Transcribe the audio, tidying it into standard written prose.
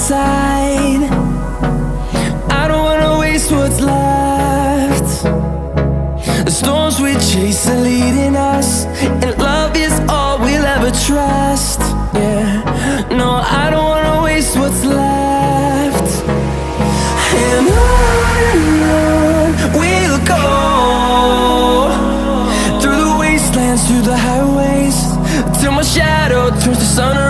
inside. I don't wanna waste what's left. The storms we chase are leading us, and love is all we'll ever trust. Yeah, no, I don't wanna waste what's left. And on we'll go, through the wastelands, through the highways, till my shadow turns to sun